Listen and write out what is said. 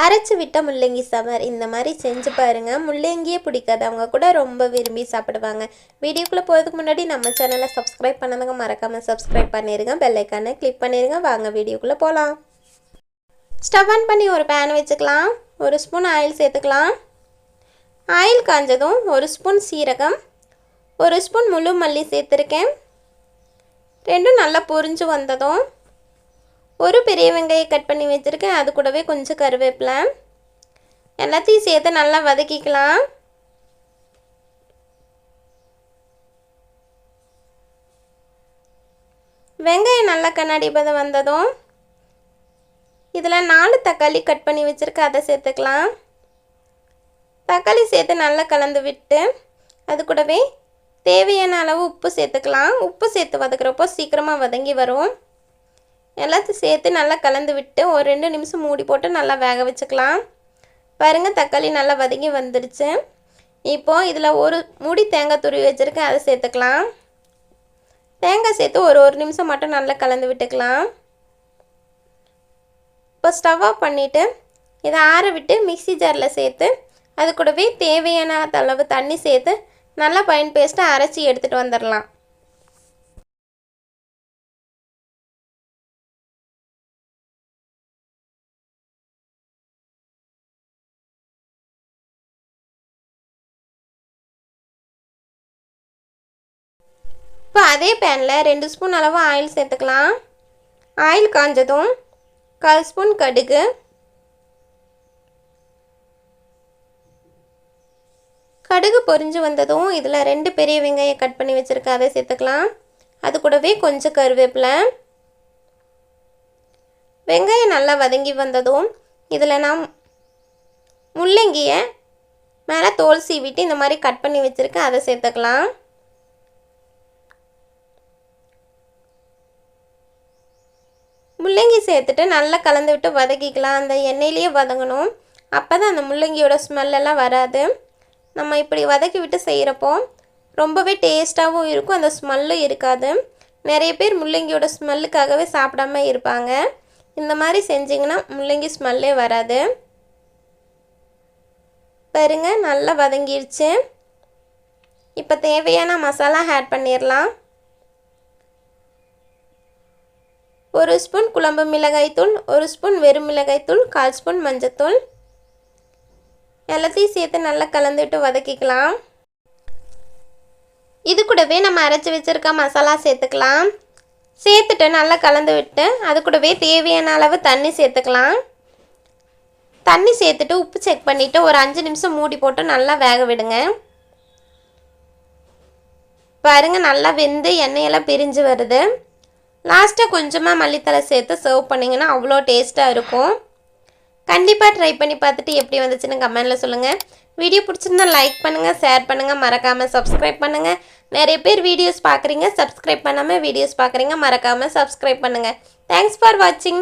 அரைச்சி விட்ட முள்ளங்கி சாம்பார் இந்த மாதிரி செஞ்சு பாருங்கள். முள்ளங்கியே பிடிக்காதவங்க கூட ரொம்ப விரும்பி சாப்பிடுவாங்க. வீடியோக்குள்ளே போகிறதுக்கு முன்னாடி நம்ம சேனலை சப்ஸ்கிரைப் பண்ணாதவங்க மறக்காமல் சப்ஸ்கிரைப் பண்ணிடுங்க. பெல் ஐக்கானை கிளிக் பண்ணிடுங்க. வாங்க வீடியோக்குள்ளே போகலாம். ஸ்டவ் ஆன் பண்ணி ஒரு பேன் வச்சுக்கலாம். ஒரு ஸ்பூன் ஆயில் சேர்த்துக்கலாம். ஆயில் காஞ்சதும் ஒரு ஸ்பூன் சீரகம், ஒரு ஸ்பூன் முழு மல்லி சேர்த்துருக்கேன். ரெண்டும் நல்லா பொரிஞ்சு வந்ததும் ஒரு பெரிய வெங்காயம் கட் பண்ணி வச்சுருக்கேன். அது கூடவே கொஞ்சம் கருவேப்பிலை எல்லாத்தையும் சேர்த்து நல்லா வதக்கிக்கலாம். வெங்காயம் நல்லா கண்ணாடி பதம் வந்ததும் இதில் 4 தக்காளி கட் பண்ணி வச்சுருக்கேன். அதை சேர்த்துக்கலாம். தக்காளி சேர்த்து நல்லா கலந்து விட்டு அது கூடவே தேவையான அளவு உப்பு சேர்த்துக்கலாம். உப்பு சேர்த்து வதக்குறப்போ சீக்கிரமாக வதங்கி வரும். எல்லாத்தையும் சேர்த்து நல்லா கலந்து விட்டு ஒரு 2 நிமிஷம் மூடி போட்டு நல்லா வேக வச்சுக்கலாம். பாருங்கள், தக்காளி நல்லா வதங்கி வந்துடுச்சு. இப்போது இதில் ஒரு மூடி தேங்காய் துருவி வச்சுருக்கேன். அதை சேர்த்துக்கலாம். தேங்காய் சேர்த்து ஒரு நிமிஷம் மட்டும் நல்லா கலந்து விட்டுக்கலாம். இப்போ ஸ்டவ் ஆஃப் பண்ணிவிட்டு இதை ஆற விட்டு மிக்ஸி ஜாரில் சேர்த்து அது கூடவே தேவையான அளவு தண்ணி சேர்த்து நல்லா ஃபைன் பேஸ்ட்டாக அரைச்சி எடுத்துகிட்டு வந்துடலாம். இப்போ அதே பேனில் 2 ஸ்பூன் அளவு ஆயில் சேர்த்துக்கலாம். ஆயில் காஞ்சதும் 1/4 ஸ்பூன் கடுகு, கடுகு பொரிஞ்சு வந்ததும் இதில் 2 பெரிய வெங்காயம் கட் பண்ணி வச்சுருக்கேன். அதை சேர்த்துக்கலாம். அது கூடவே கொஞ்சம் கருவேப்பிலை. வெங்காயம் நல்லா வதங்கி வந்ததும் இதில் நான் முள்ளங்கியை மேலே தோல் சீவிட்டு இந்த மாதிரி கட் பண்ணி வச்சுருக்கேன். அதை சேர்த்துக்கலாம். முள்ளங்கி சேர்த்துட்டு நல்லா கலந்து விட்டு வதக்கிக்கலாம். அந்த எண்ணெயிலேயே வதங்கணும். அப்போ தான் அந்த முள்ளங்கியோட ஸ்மெல்லெல்லாம் வராது. நம்ம இப்படி வதக்கி விட்டு செய்கிறப்போ ரொம்பவே டேஸ்ட்டாகவும் இருக்கும். அந்த ஸ்மெல்லும் இருக்காது. நிறைய பேர் முள்ளங்கியோட ஸ்மெல்லுக்காகவே சாப்பிடாம இருப்பாங்க. இந்த மாதிரி செஞ்சிங்கன்னா முள்ளங்கி ஸ்மெல்லே வராது. பாருங்க, நல்லா வதங்கிடுச்சு. இப்போ தேவையான மசாலா ஆட் பண்ணிடலாம். 1 ஸ்பூன் குழம்பு மிளகாய்த்தூள், 1 ஸ்பூன் வெறும் மிளகாய்த்தூள், 1/4 ஸ்பூன் மஞ்சத்தூள் எல்லாத்தையும் சேர்த்து நல்லா கலந்துட்டு வதக்கிக்கலாம். இது கூடவே நம்ம அரைச்சி வச்சுருக்க மசாலா சேர்த்துக்கலாம். சேர்த்துட்டு நல்லா கலந்து விட்டு அது கூடவே தேவையான அளவு தண்ணி சேர்த்துக்கலாம். தண்ணி சேர்த்துட்டு உப்பு செக் பண்ணிவிட்டு ஒரு 5 நிமிஷம் மூடி போட்டு நல்லா வேக விடுங்க. பாருங்கள், நல்லா வெந்து எண்ணெயெல்லாம் பிரிஞ்சு வருது. லாஸ்ட்டாக கொஞ்சமாக மல்லித்தலை சேர்த்து சர்வ் பண்ணிங்கன்னா அவ்வளோ டேஸ்ட்டாக இருக்கும். கண்டிப்பாக ட்ரை பண்ணி பார்த்துட்டு எப்படி வந்துச்சுன்னு கமெண்டில் சொல்லுங்கள். வீடியோ பிடிச்சிருந்தா லைக் பண்ணுங்கள், ஷேர் பண்ணுங்கள், மறக்காமல் சப்ஸ்கிரைப் பண்ணுங்கள். நிறைய பேர் வீடியோஸ் பார்க்குறீங்க, சப்ஸ்கிரைப் பண்ணாமல் வீடியோஸ் பார்க்குறீங்க, மறக்காமல் சப்ஸ்கிரைப் பண்ணுங்கள். தேங்க்ஸ் ஃபார் வாட்சிங்.